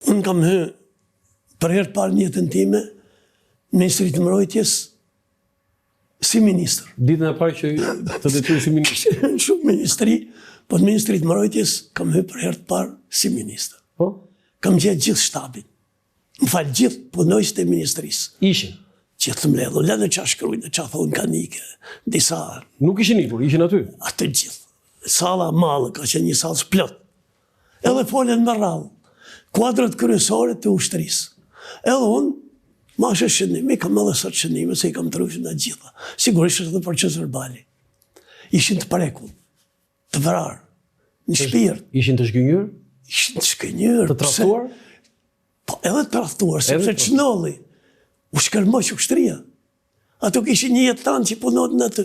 Unë kam hyrë për herë të parë në jetën time në Ministrinë të Mbrojtjes si ministër. Ditën e parë që të detyroj si ministër. Shumë ministri, po në Ministrinë të Mbrojtjes kam hyrë për herë të parë si ministër. Po? Kam gjetë gjithë shtabin. Më falë, gjithë punojësit e ministrisë. Ishin. Gjithë të mbledhur, lënë qa shkrujnë, qa thonë kanike, disa... Nuk ishin ikur, ishin aty. Atë gjithë. Sala malë, ka qenë një salë plot. Edhe folen me rrallë. Kuadrat kryesore të ushtrisë. Edhe unë, ma shë shënimi, kam edhe sot shënime, se i kam të rrëshën në gjitha. Sigurisht edhe për qësër bali. Ishin të prekull, të vrarë, në shpirt. Ishin të shgënjur? Ishin të shgënjur. Të traftuar? Po, edhe të traftuar, sepse qënolli. U shkërmoq ushtria. Ato kishin një jetë tanë që punot në të.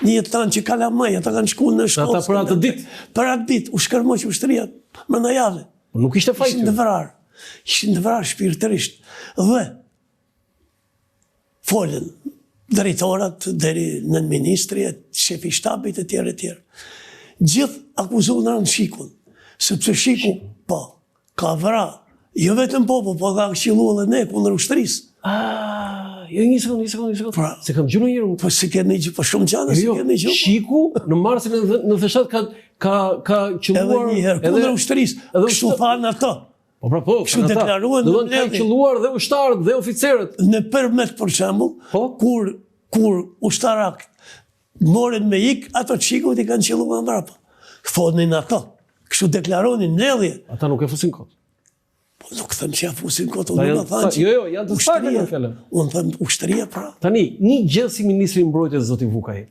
Një jetë tanë që kalamaj, ata kanë shku në shkollë. Ata për atë ditë? Për atë ditë, u shkërmoq ushtria më në javë. Nuk ishte fajtë? Ishin të vrarë shpirtërisht. Dhe folën drejtorat, deri në ministri, shefi shtabit e tjerë e tjerë. Gjithë akuzohen në shikun. Sepse shiku, po, ka vrarë. Jo vetëm popo, po ka këshillu edhe ne kundër ushtrisë. Jo, një sekundë. Pra, se kam gjurë njërë. Po se keni gjë, po shumë gjana se keni gjë. Shiku në marsin në theshat ka qëlluar... Edhe njëherë, kundër ushtrisë, kështu thanë ato. Po pra po, kështu deklaruan në mbledhje. Ka qëlluar dhe ushtarët dhe oficerët. Në përmet, për shembull, kur ushtarak moren me ik, ato shikut i kanë qëlluar mbrapa. Thonin ato, kështu deklaronin mbledhje. Ata nuk e fusin kot. Po nuk thëmë që ja fusin kotë, unë në thanë që... Jo, janë të stake në fjallën. Unë thëmë ushtëria pra. Tani, një gjë si Ministri Mbrojtjes zoti Vukaj.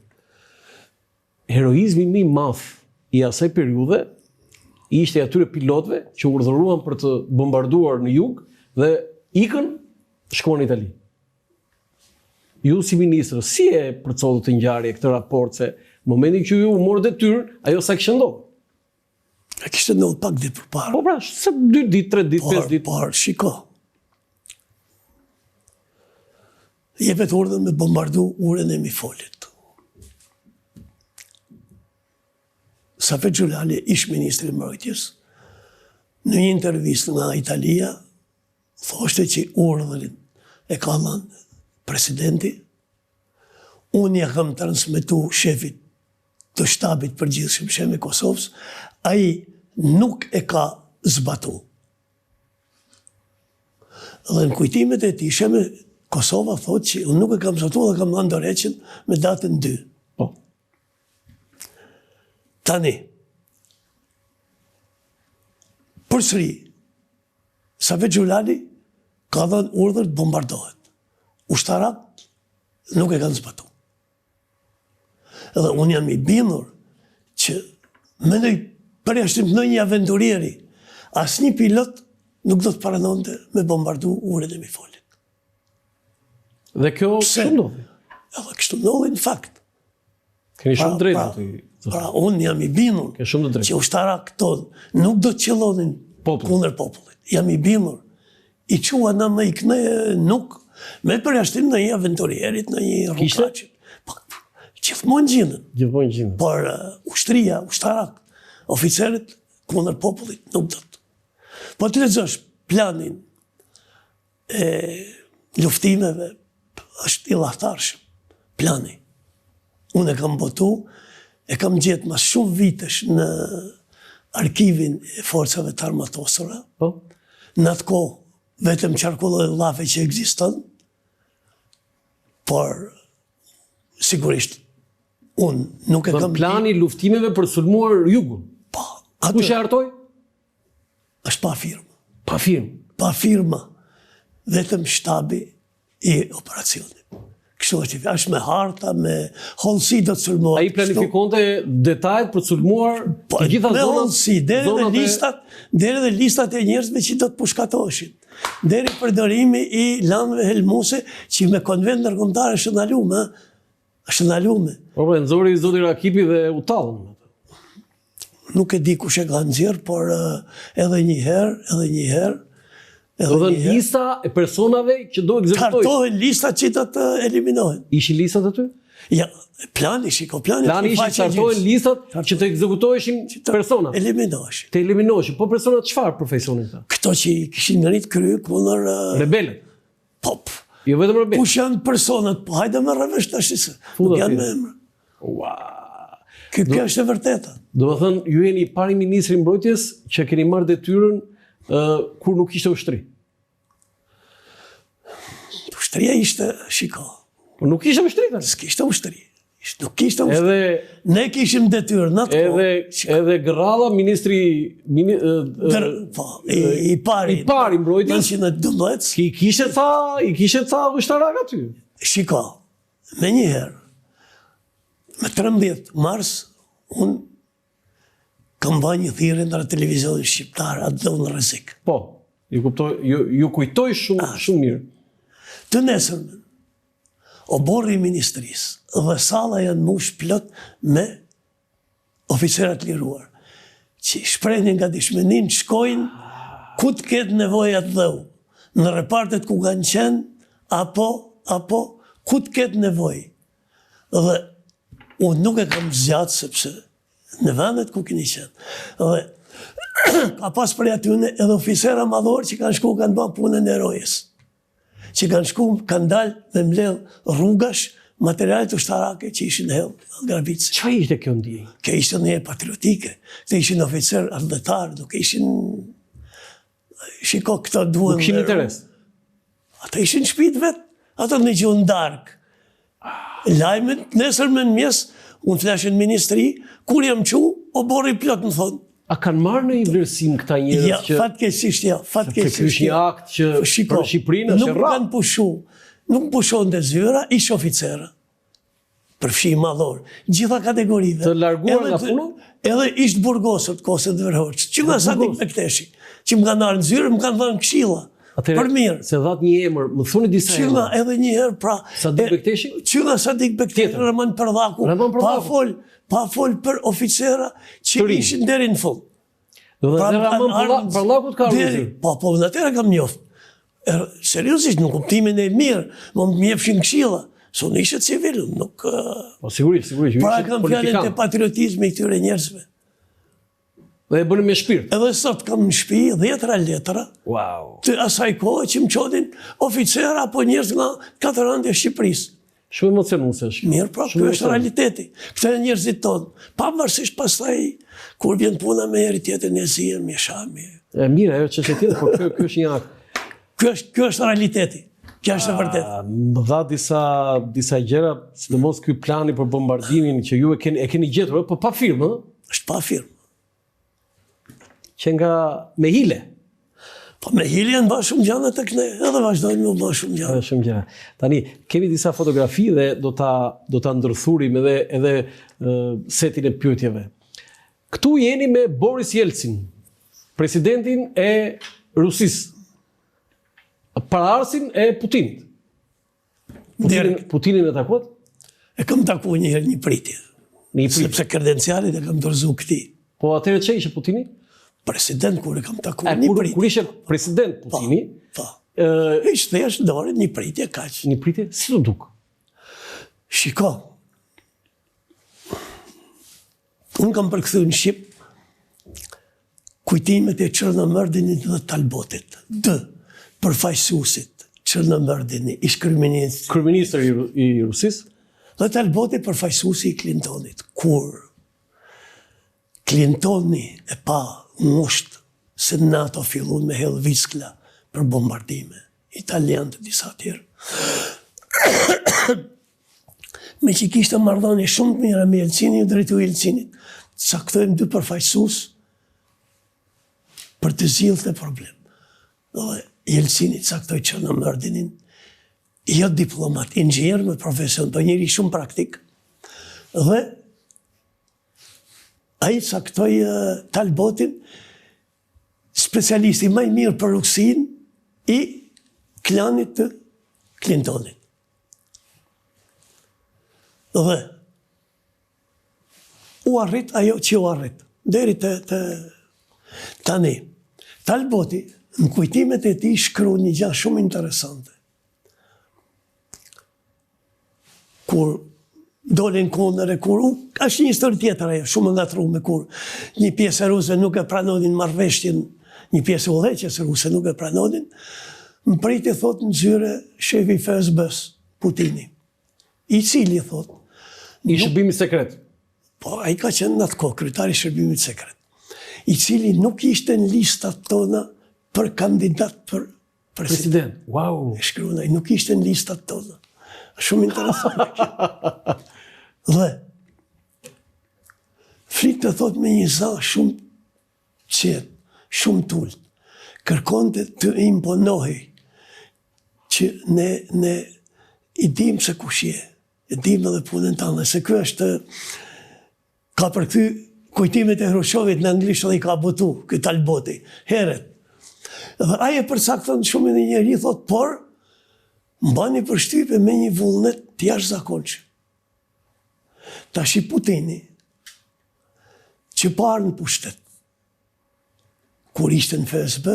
Heroizmi më i madh i asaj periudhe ishte atyre pilotëve që urdhëruan për të bombarduar në jug dhe ikën shkuan në Itali. Ju si ministër, si e përcollët të ngjarje këtë raport se momentin që ju morët detyrën, ajo sa kishte ndodhur? E kishte ndodhur pak ditë përpara. Po pra, se 2 ditë, 3 ditë, 5 ditë. Por, shiko. Jepet urdhën me bombardu urën e Mifolit. Safet Gjulali, ish ministri mbrojtjes, në një intervistë nga Italia, thoshte që urdhën e ka dhënë presidenti, unë ja kam transmetu shefit të shtabit përgjithshëm shem e Kosovës, ai nuk e ka zbatu. Dhe në kujtimet e tij, shem e Kosova thot që unë nuk e kam zbatu dhe kam dhënë dorëheqjen me datën 2. Po. Tani, përsëri, Safet Gjulali ka dhënë urdhër të bombardohet. Ushtarak nuk e kanë zbatu. Edhe unë jam i bindur që mendoj përjashtim në një aventurieri, asnjë pilot nuk do të paranonte me bombardu urën e Mifolit. Dhe kjo kështu ndodhi? Edhe kështu ndodhi në fakt. Keni shumë drejtë aty. Pra, unë jam i bindur që ushtarak tonë nuk do të qellonin kundër popullit. Jam i bindur. I qua në më i këne nuk, me përjashtim në një aventurierit, në një rrugaqit. Gjithmonë gjinën. Por ushtria, ushtarak, oficerët kundër popullit nuk do të. Po të lexosh planin e luftimeve, është i llahtarshëm. Plani. Unë e kam botu, e kam gjetë mas shumë vitesh në arkivin e forcave të armatosura. Në atë kohë, vetëm qarkulloj llafe që ekziston, por sigurisht unë nuk e kam... Plani luftimeve për sulmuar jugun? Po. Kush e hartoi? Është pa firmë. Pa firmë? Pa firma. Vetëm shtabi i operacionit. Kështu është me harta, me hollësi do të sulmuar. Ai planifikonte detajt për të sulmuar të gjitha zonat? Me hollësi, deri dhe listat e njerëzve që do të pushkatoheshin. Deri përdorimi i lanëve helmuse që me konvent ndërkombëtar është ndalume. Po, nxori zoti Rakipi dhe u tallën. Nuk e di kush e ka nxjerr, por edhe një herë Do të thënë lista e personave që do ekzekutojnë. Kartohen lista që do të eliminohen. Ishin listat aty? Ja, plani ishin kartohen listat që të ekzekutoheshin persona. Eliminoheshin. Të eliminoheshin. Po personat çfarë profesionin këta? Këto që kishin ngrit kryq kundër rebelët. Po. Jo vetëm rebelët. Kush janë personat? Po hajde me rrevesh tash se. Janë me emër. Ua. Kjo është e vërteta. Do të thënë, ju jeni pari ministri i mbrojtjes që keni marrë detyrën kur nuk ishte ushtri. Ushtria ishte, shiko. Po nuk ishte ushtri tani. S'kishte ushtri. Nuk kishte ushtri. Ne kishim detyrë në atë kohë. Edhe Gralla, ministri i pari mbrojtjes. 1912. I kishte ca ushtarak aty. Shiko, me njëherë, me 13 mars, unë kam bënë një thirrje ndër televizionin shqiptar atë dhe unë rrezik. Po, ju kujtoj shumë mirë. Të nesërmen, oborri i ministrisë dhe salla janë mbush plot me oficerat liruar, që shprehin nga dishmenin, shkojnë ku të ketë nevojë atë dheu, në repartet ku kanë qenë, apo ku të ketë nevojë. Dhe unë nuk e kam zgjatë sepse në vendet ku keni qenë. Dhe ka pas për atyne edhe oficera madhor që kanë shku kanë bërë punën e erojës. Që kanë shku, kanë dalë dhe mbledh rrugash, materialet ushtarake që ishin hellë në Grabice. Çfarë ishte kjo ndjenjë? Kjo ishte ndjenjë patriotike. Këto ishin oficer ardhëtar, nuk ishin... Shiko, këto duhen... Nuk ishin interes? Ata ishin shpit vetë, ata në gjuhën darkë. Lajmet, nesër me në mjes, unë flashin ministri, kur jam qu, o borri plot në thonë. A kanë marrë në i vlerësim këta njerëz që... Fatkeqësisht, ja. Fatkeqësisht. Kjo është një akt që për Shqipërinë është rrallë. Nuk kanë pushu. Nuk pushon dhe zyra, ish oficera. Përfshi madhor. Gjitha kategorive. Të larguar nga puna? Edhe ishtë burgosët, kosët dhe vërhoqë. Që nga sa dik me këteshi. Që më kanë arë në zyrë, më kanë dhënë këshilla. Për mirë. Se dhatë një emër, më thuni disa emër. Që nga edhe një herë, pra... Sadik Bekteshi? Që nga Sadik Bekteshi, Raman Përdaku. Pa fol për oficera që ishin deri në fund. Dhe Raman Përdaku të ka rrëzir? Po, në atyre kam njoftë. Seriosisht, në kuptimin e mirë, më mjefshin këshilla. So në ishe civil, nuk... Po, sigurisht, ju ishe politikan. Pra kam fjallet e patriotizmi i këtyre njerëzve. Dhe e bënë me shpirt. Edhe sot kam në shpi 10 letra. Wow. Të asaj kohë që më qodin oficera apo njerëz nga 4 ande e Shqipërisë. Shumë emocionuese është. Mirë, pra, kjo është realiteti. Këta e njerëzit tonë. Pavarësisht pastaj, kur vjen puna me heri tjetër në Ezien, me Shami. Mirë, ajo që tjetër, por kjo është një akt. Kjo është realiteti. Kjo është e vërtet. Më dha disa gjëra, sidomos ky plani për bombardimin që ju e keni gjetur, po pa firmë, ëh? Është pa firmë. Që nga me hile. Po me hile janë bërë shumë gjana të këne, edhe vazhdojnë me bërë shumë gjana. Tani, kemi disa fotografi dhe do ta ndërthurim edhe setin e pyetjeve. Këtu jeni me Boris Jelcin, presidentin e Rusisë, paraardhësin e Putinit. Putinin e takuat? E kam taku njëherë një pritje. Sepse kredencialit e kam dorëzu këtij. Po atëherë që ishe Putini? President, kur e kam taku një pritje. Kur ishe president Putini? Po. Ishte thjesht dorë një pritje kaq. Një pritje? Si të duk? Shiko. Unë kam përkthy në Shqip kujtimet e Çernomyrdinit dhe Talbotit. Përfaqësuesit Çernomyrdini, ish kryeministri i Rusisë, dhe Talboti përfaqësuesi i Clintonit. Kur Clintoni e pa ngusht se NATO fillon me hedh viskla për bombardime, italianë të disa tjerë. Me që kishte marrëdhënie shumë të mira me Jelcinin, drejtori i Jelcinit, caktojmë 2 përfaqësues për të zgjidhur problem. Dhe Jelcini caktoi Çernomyrdinin, jo diplomat, inxhinier me profesion, po njëri shumë praktik. Dhe ai caktoi Talbotin, specialisti më i mirë për Rusinë i klanit të Clintonit. Dhe u arrit ajo që u arrit. Deri të tani. Talboti, në kujtimet e tij shkru një gjë shumë interesante. Kur dolin kundër e kur, është një histori tjetër ajo, shumë ngatruar, kur një pjesë ruse nuk e pranonin marrëveshjen, një pjesë udhëheqës ruse nuk e pranonin, më priti thot në zyre shefi FSB-s, Putini, i cili thot... I shërbimit sekret. Po, a i ka qenë në atë kohë, kryetari i shërbimit sekret, i cili nuk ishte në listat tona për kandidat për president. Wow. E shkruaj, nuk ishte në listat tona. Shumë interesant kjo. Dhe, flitë të thot me një za shumë qetë, shumë tullë, kërkonte të imponohi që ne i dim se kush je, i dim edhe punën tonë, se kjo është, ka përkthy kujtimet e Hrushovit në anglisht dhe i ka botu, këtë Talboti, heret. Dhe aje përcakton shumë në njeri, thot, por, mbani përshtype me një vullnet të jashtëzakonshëm. Tash i Putini, që parë në pushtet, kur ishte në FSB,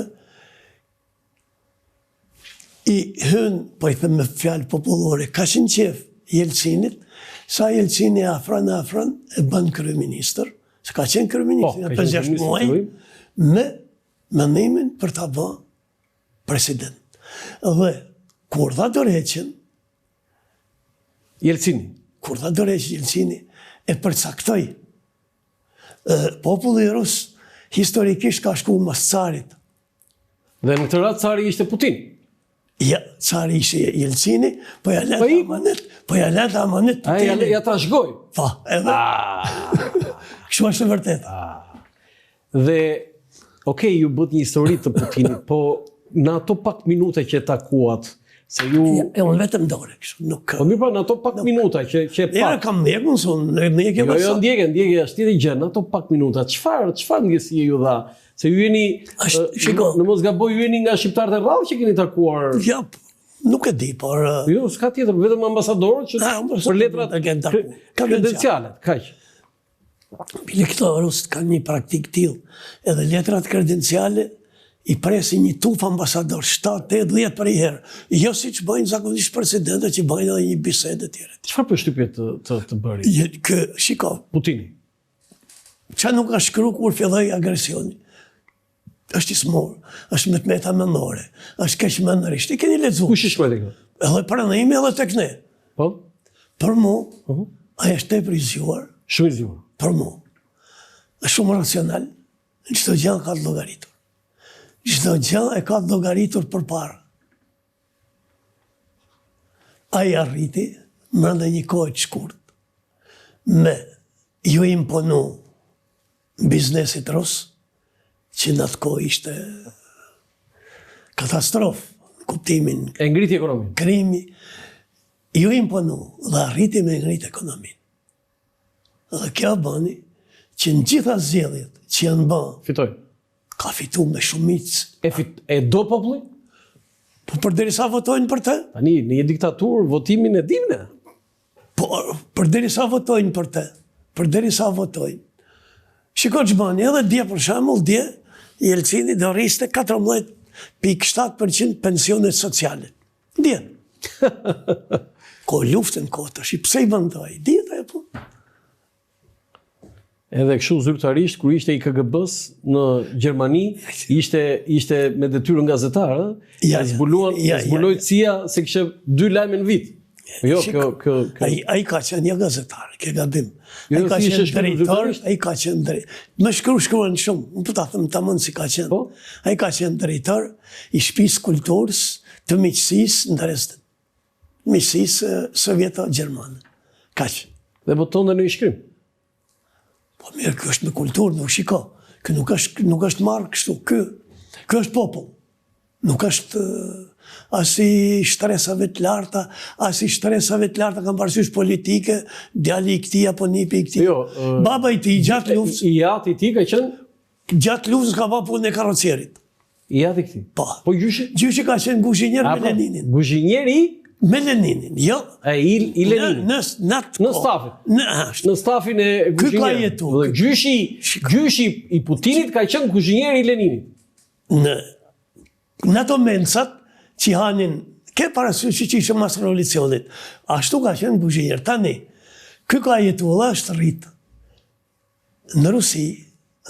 i hën, po i thëmë me fjalë popullore, ka qenë qef Jelcinit, sa Jelcini afran e bën kryeministër, se ka qenë kryeministër në 5-6 muaj, me mendimin për ta bën president. Dhe kur dha dorëheqjen Jelcini, e përcaktoi populli rus historikisht ka shkuar mas carit. Dhe në këtë rast cari ishte Putin. Ja, cari ishte Jelcini, po ja leta amanet Putini. Ja ta shgoj. Po, edhe. Kështu është e vërtet. Dhe, okej, ju bët një histori të Putinit, po në ato pak minute që takuat, se ju... Unë vetëm dore, kështu, nuk... Po mirë pra, në ato pak minuta që pak... Ja, kam ndjekë, në ke pasat. Jo, ndjekë, ashtë tjeti gjë, në ato pak minuta, qëfar ndjesie ju dha? Se ju jeni, në mos gaboj, ju jeni nga shqiptarët e rrallë që keni takuar... Ja, nuk e di, por... Jo, s'ka tjetër, vetëm ambasadorët që për letrat kredencialet, kaq. Bile këto rusët kanë një praktik tillë, edhe letrat kredenciale i presin një tuf ambasador, 7-8-10 për i herë. Jo si që bëjnë zakonisht presidentët që bëjnë edhe një bisede tjere. Çfarë përshtypje të bëri? Shiko. Putini. Qa nuk ka shkru kur filloi agresioni? Është i smur, është me të meta mendore, është keqmendërisht. I keni lexuar. Kush i shkruaj tek? Edhe pranimi edhe tek ne. Po? Për mu, ai është tepër i zgjuar. Shumë i zgjuar. Për mu. Është shumë racional. Çdo gjë ka të llogaritur. Çdo gjë e ka të llogaritur përpara. Ai arriti brenda një kohë të shkurtë me ju imponu biznesit rus, që në atë kohë ishte katastrofë, në kuptimin... E ngriti ekonomin. Krimi, ju imponu dhe arriti me ngrit ekonomin. Dhe kjo bëni që në gjitha zgjedhjet që janë bënë... Fitoj. Ka fitu me shumicë. E do populli? Po përderisa votojnë për të? Tani, në një diktaturë, votimin e dimne. Po përderisa votojnë për të. Përderisa votojnë. Shiko që bëni, edhe dje për shembull, dje, Jelcini do rriste 14.7% pensionet sociale. Dje. Ko luftën tash, pse i bën ai? Dje ajo po. Edhe kështu zyrtarisht, kur ishte i KGB-s në Gjermani, ishte me detyrën gazetar, zbuloi CIA se kishte 2 lajme në vit. Jo, ai ka qenë një gazetar, ke gabim. Ai ka qenë drejtor, ai ka qenë drejtor. Më shkruan shumë, nuk po ta them tamam si ka qenë. Ai ka qenë drejtor i shtëpisë kulturës të miqësisë në Dresden. Miqësisë sovjeto-gjermane. Kaq. Dhe botonte në shkrim. Po mirë, kjo është me kulturë, nuk shiko. Kjo nuk është marrë kështu. Kjo është popull. Nuk është as i shtresave të larta, kam parasysh politike, djali i këtij apo nipi i këtij. Baba i tij gjatë luftës. I jati i tij ka qenë gjatë luftës ka bërë punën e karrocierit. I jati i këtij. Po gjyshi? Gjyshi ka qenë guzhinjer me Leninin. Guzhinjeri me Leninin, jo. I Lenin. Në stafin. Në stafin e guzhinjerit. Gjyshi i Putinit ka qenë guzhinjeri i Leninit. në ato mencat që hanin, ke parasysh që ishë mas revolucionit, ashtu ka qenë Buzhinjer. Tani, ky ka jetuar është rritë në Rusi,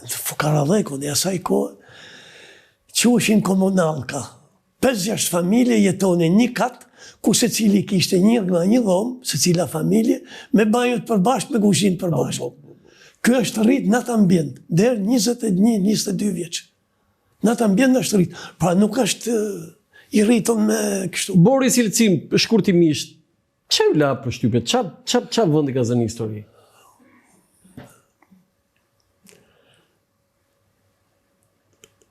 në Fukaradhekun e asaj kohë, që ushin komunalka. 5-6 familje jetonin një katë, ku se cili kishte një dhomë, se cila familje, me banjët përbashkë, me kuzhinë përbashkë. Kjo është rritë në atë ambjent, dherë 21-22 vjeqë. Në atë ambjent është rritë. Pra nuk është i rritën me kështu. Boris Jelcin, shkurtimisht, që u la për shtypjet? Qa vëndi ka zënë histori?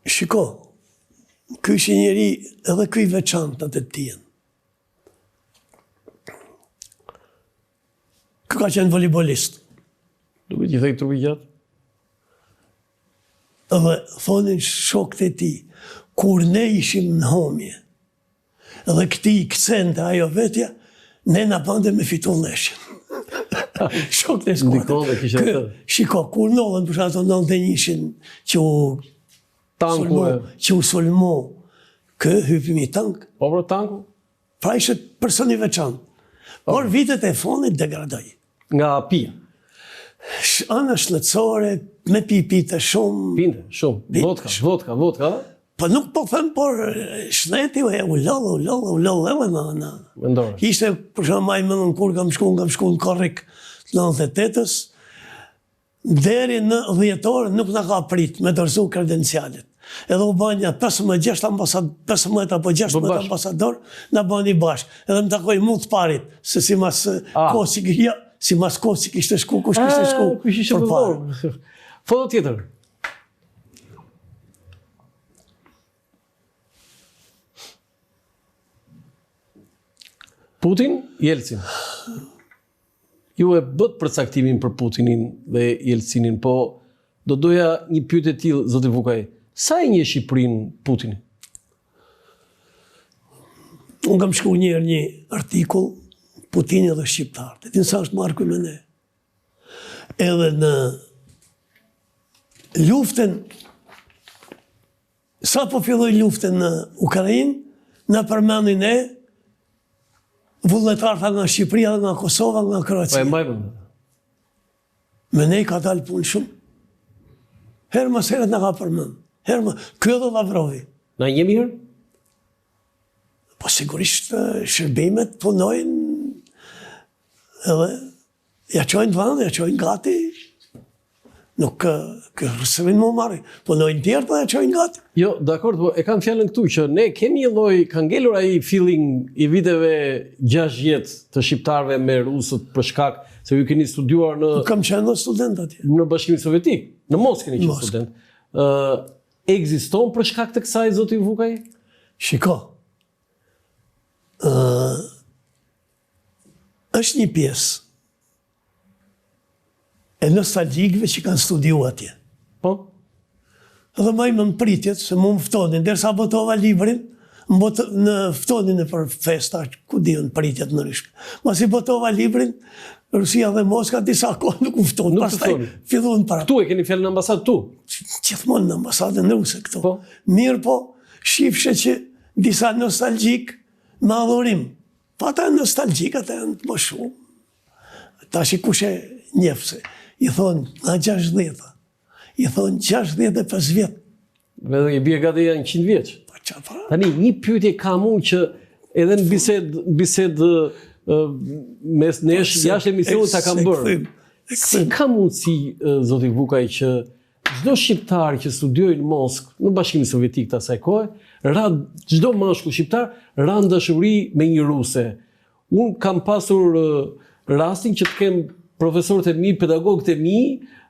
Shiko, ky është njeri edhe ky veçantë të tjenë. Ky ka qenë volejbolist. Duke që thej trupi gjatë? Edhe thonin shokët e ti, kur ne ishim në homje, edhe këti i këcente ajo vetja, ne na bande me fitu leshjen. Shokët e skuadrës. Shiko, kur nollën, për shato 91-shin që u sulmo, kë hypimi tank. Po për tanku? Pra ishte personi veçantë. Por vitet e fonit degradoj. Nga pia? Anë shletësore, me pipite shumë. Pinte, shumë. Vodka. Po nuk po them, por shleti u lollë, edhe në. Ishte, për shumë majmë në kur kam shku në Korrik 98-ës, deri në 10 orë nuk në ka prit me dërzu kredencialit. Edhe u banja 15 apo 16 ambasador, në bani bashkë. Edhe më takoj mund të parit, se si mas Kosik ishte shku, kush kishte shku. Kush ishte përparë. Foto tjetër. Putin, Jelcin. Ju e bët përcaktimin për Putinin dhe Jelcinin, po do doja një pyetje e tillë, zoti Vukaj. Sa e njeh Shqipërinë Putini? Unë kam shkruar një artikull Putini dhe Shqiptarët. E din sa është marku me ne. Edhe në luftën, sa po filloi luftën në Ukrainë, në përmendin ne vullnetarë nga Shqipëria, nga Kosova, nga Kroacia. Po e mbajmë. Me ne ka dalë punë shumë. Herë mas herët nga ka përmend. Kjo dhe Lavrovi. Na një mirë? Po sigurisht shërbimet punojnë edhe ja qojnë vëndë, ja qojnë gati. Nuk kërësërin më marri. Punojnë tjertë dhe ja qojnë gati. Jo, dakord, po e kam fjallën këtu që ne kemi një lloj, ka ngelur ai feeling i viteve 60 të shqiptarëve me rusët për shkak se ju keni studiuar në... Kam qenë student atje. Në Bashkimin Sovjetik. Në Moskë keni qenë student. Ekziston për shkak të kësaj, zoti Vukaj? Shiko, është një pjesë e nostalgjikëve që kanë studiu atje. Po? Edhe më më pritjet, se mu më ftonin, derisa botova librin, në ftonin e për festa, ku diën pritjet në rishkë. Mas i botova librin, Rusia dhe Moska disa kohë nuk u ftonë, pastaj fillon para. Tu e keni fjallë në ambasadë tu? Gjithmonë në ambasadën ruse këto. Po? Mirë po, shifshe që disa nostalgjik me adhurim. Pa ta nostalgjik, ata janë të më shumë. Ta shi kushe njefse. I thonë nga 60, i thonë 65 vjetë. Dhe i bje gati janë 100 vjeqë. Pa qa pra? Tani, një pyetje kam unë që edhe në bised mes nesh, jashtë emisionit ta kam bërë. Si ka mundësi, zoti Vukaj, që çdo shqiptar që studioi në Moskë, në Bashkimin Sovjetik të asaj kohe, çdo mashkull shqiptar ra në dashuri me një ruse. Unë kam pasur rastin që të kem profesorët e mi, pedagogët e mi,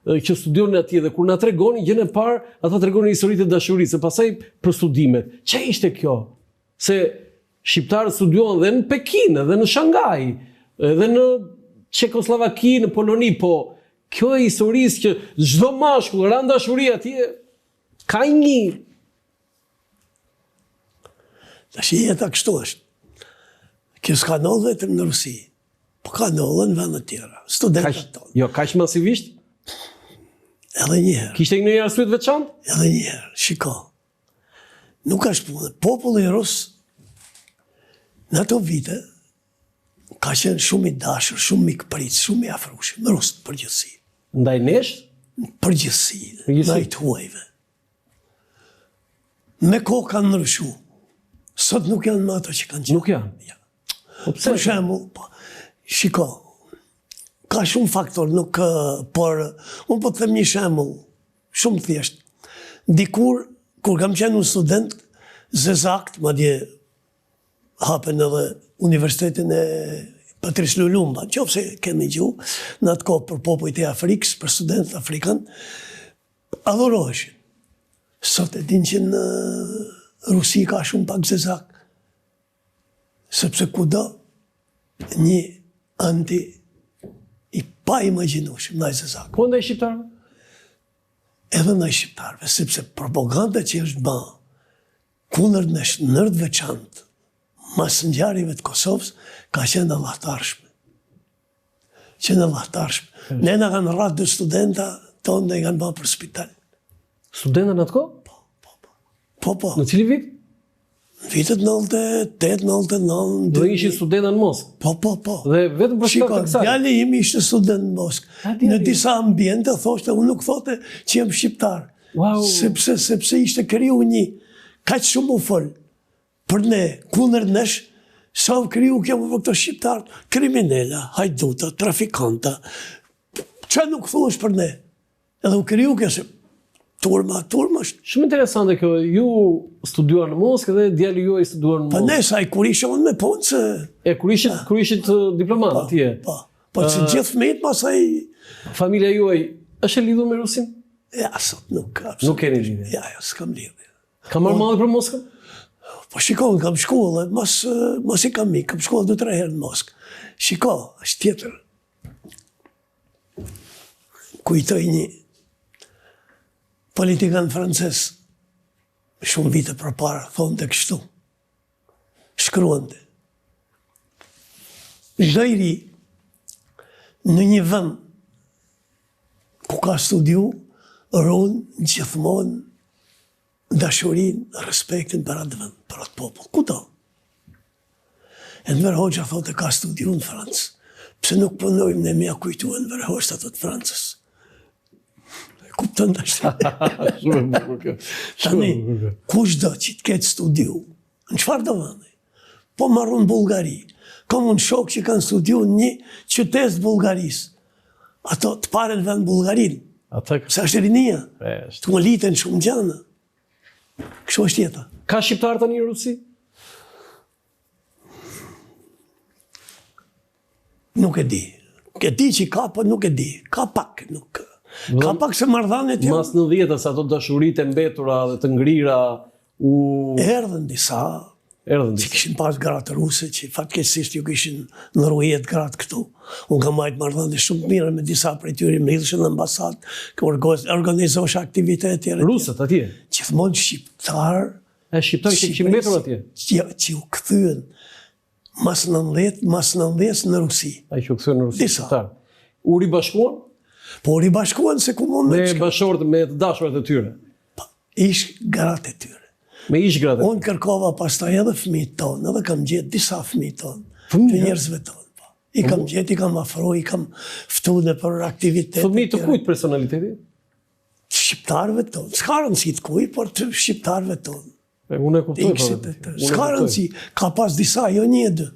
që studionin atje dhe kur na tregonin gjën e parë, ata tregonin historitë e dashurisë, pastaj për studimet. Ç'a ishte kjo? Se shqiptarët studion dhe në Pekin, dhe në Shangaj, dhe në Çekoslovaki, në Poloni, po kjo e historisë që çdo mashkull ra dashuri atje ka një. Tash jeta kështu është. Kjo s'ka ndodhur vetëm në Rusi, po ka ndodhur në vende të tjera. Studentët tonë. Jo, kaq masivisht? Edhe një herë. Kishte një arsye të veçantë? Edhe një herë, shiko. Nuk është punë. Populli rus në ato vite ka qenë shumë i dashur, shumë i këprit, shumë i afrushëm, në Rusë përgjithësi. Ndaj nesh? Përgjithësi, ndaj të huajve. Me kohë kanë ndryshu. Sot nuk janë më ato që kanë qenë. Nuk janë? Ja. Për shembull, shiko, ka shumë faktor, nuk, por unë po të them një shembull, shumë thjesht. Dikur, kur kam qenë unë student, zezakt, madje hapen edhe Universitetin e Patrice Lumumba, qofse kemi gjuhë, në atë kohë për popujt e Afrikës, për studentët afrikan, adhuroheshin. Sot e din që në Rusi ka shumë pak zezak, sepse kudo një anti i pa imagjinueshëm ndaj zezak. Po ndaj shqiptarëve? Edhe ndaj shqiptarëve, sepse propaganda që është bërë kundër nërtë veçantë, mas ngjarjeve të Kosovës, ka qenë allahtarshme. Ne na kanë rratë 2 studenta tonë dhe i kanë bërë për spital. Studenta në atë kohë? Po. Në cili vit? Në vitet 98, 99... Do ishin studenta në Moskë? Po. Dhe vetëm për shkak të kësaj? Djali im ishte student në Moskë. Në disa ambiente thoshte, unë nuk thote që jem shqiptar. Wow. Sepse ishte kriju një, kaq shumë u fol për ne, kundër nesh, sa u kriju kjo për këto shqiptar, kriminella, hajduta, trafikanta, që nuk thuash për ne. Edhe u kriju kjo se turma është. Shumë interesante kjo, ju studuar në Moskë dhe djali juaj studuar në Moskë. Pa ne, sa i kur ishe unë me punë se... Kur ishit diplomat atje? Po që gjithë fëmijët masaj... Familja juaj është e lidhur me Rusin? Ja, sot nuk. Nuk keni lidhje? Ja, s'kam lidhje. Ka marrë madhe për Moskën? Po shiko, kam shkollë, mos i kam mikë, kam shkollë 2-3 herë në Moskë. Shiko, është tjetër. Kujtoj një politikan francez, shumë vite përpara, thonë të kështu. Shkruante. Çdo i ri në një vend ku ka studiu, rronë gjithmonë dashurin, respektin për atë vend, për atë popull. Kudo? Enver Hoxha thotë ka studiu në Francë. Pse nuk punojmë ne mja kujtu Enver Hoxha të Francës? Kuptën të ashtë. Tani, kush do që të ketë studiu? Në qëfar do vëndi? Po marru në Bulgari. Kam unë shok që kanë studiu një qytet të Bulgarisë. Ato të pare në vend Bulgarin. Se është rinia. Të më liten shumë gjana. Kështu është jeta. Ka shqiptarë tani në Rusi? Nuk e di. E di që ka, po nuk e di. Ka pak, nuk. Ka pak se marrëdhëniet janë. Mas 90-s ato dashuritë e mbetura dhe të ngrira erdhën disa. Që kishin pas gratë ruse, që fatkeqësisht ju kishin ndërrujet gratë këtu. Unë kam marrë marrëdhënie shumë mira me disa prej tyre, me hidhëshën në ambasadë, organizosh aktivitete. Rusët atje? Gjithmonë shqiptar. Shqiptar që kishin mbetur atje? Që u kthyen mas 90 në Rusi. Ai që u kthyen në Rusi shqiptar. U ribashkuan? Po ribashkuan se ku mund me bashortë, me të dashurat e tyre. Ish gratë e tyre. Me ish gratë. Unë kërkova pastaj edhe fëmijët tonë, edhe kam gjetë disa fëmijë tonë, të njerëzve tonë. I kam gjetë, i kam afro, i kam ftuar për aktivitete. Fëmijë të kujt personaliteti? Shqiptarëve tonë. S'ka rëndësi të kujt, por të shqiptarëve tonë. Unë e kuptoj. S'ka rëndësi, ka pas disa, jo 1-2.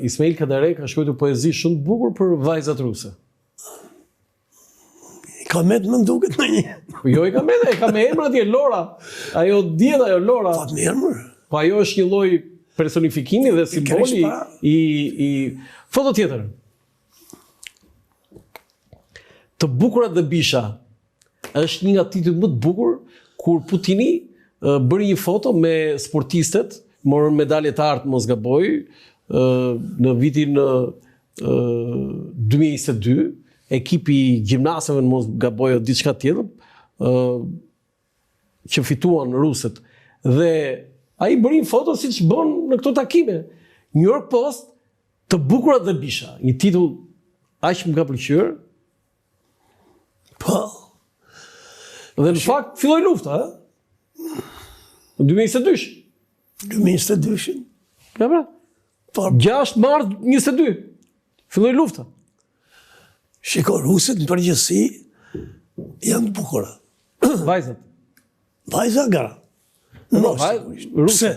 Ismail Kadare ka shkruar poezi shumë të bukur për vajzat ruse. Ka me të më nduket në një. Jo, i ka me emër atje, Lora. Ajo djetë, ajo Lora. Pa të me emër. Po ajo është një lloj personifikimi dhe simboli i foto tjetër. Të bukurat dhe bisha është një nga titujt më të bukur kur Putini bëri një foto me sportistet, morën medalje të artë mos gaboj, në vitin 2022, ekipi gjimnaseve në mos gabojë diçka tjetër, që fituan rusët. Dhe ai bëri një foto si që bën në këto takime. New York Post, të bukurat dhe bisha. Një titull aq më ka pëlqyer. Po. Dhe në fakt filloi lufta, Në 2022. 2022. Ja pra. 6 mart 22. Filloi lufta. Shiko, rusët në përgjithësi janë të bukura. Vajzat. Vajza gara. Pse?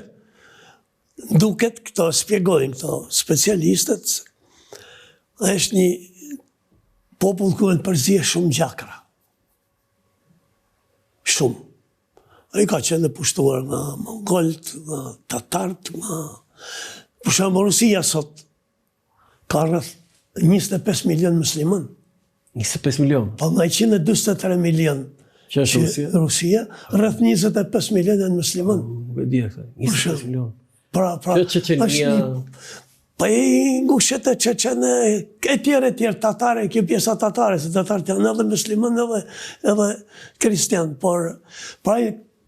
Duket këto spjegojnë këto specialistët, është një popull ku në përzije shumë gjakra. Shumë. Ai ka qenë pushtuar nga mongolët, nga tatarët, nga... Për shembull, Rusia sot ka rreth 25 milion musliman. 25 milion? Po nga 143 milion që është Rusia, rreth 25 milion janë musliman. Nuk e di këtë. 25 milion. Pra, Çeçenia. Pa i ngushet e Çeçene, e tjerë, tatare, kjo pjesa tatare, se tatarët janë edhe musliman edhe kristian, por pra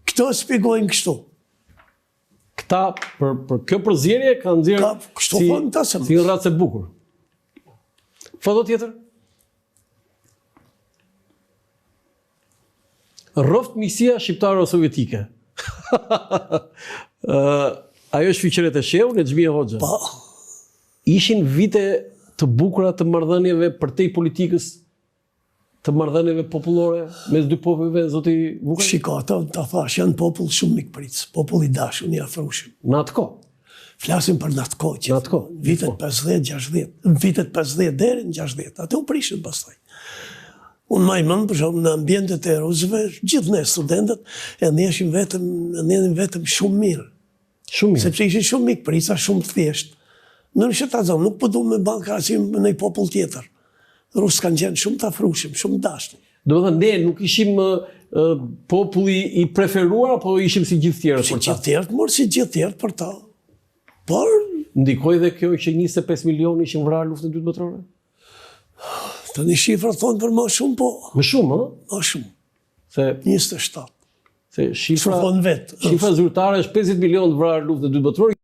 këto shpjegojnë kështu. Këta, për kjo përzierje, kanë nxjerrë si një racë e bukur. Foto tjetër? Rroft misia shqiptaro-sovjetike. Ajo është fyqëret e shehun e Xhmia Hoxha. Po. Ishin vite të bukura të marrëdhënieve përtej politikës, të marrëdhënieve popullore mes dy popujve, zoti Vukaj? Shiko, ato ta thash, janë popull shumë mikpritës, popull i dashur, i afrushëm. Në atë kohë. Flasim për në atë kohë. Në atë kohë. Vitet 50-60, vitet 50 deri në 60. Atë u prishën pastaj. Unë ma i mëndë, për shumë, në ambientet e rusëve, gjithë ne studentët, e ndjeshim vetëm shumë mirë. Shumë mirë. Sepse ishin shumë mikprisa, shumë të thjeshtë. Në në shëta zonë, nuk përdu me banë krasim në një popull tjetër. Rusë kanë qenë shumë të afrushim, shumë dashni. Do të thënë, ne nuk ishim populli i preferuar, apo ishim si gjithë tjerët për ta? Si gjithë tjerët, mërë si gjithë tjerët për ta. Por... Ndikoj dhe kjo që 25 milion ishin vrarë luftën e dytë botërore? Të një shifra thonë për ma shumë, po... Më shumë, ha? Ma shumë. Se... 27. Se shifra zyrtare është 50 milion vrarë luftën e dytë botërore.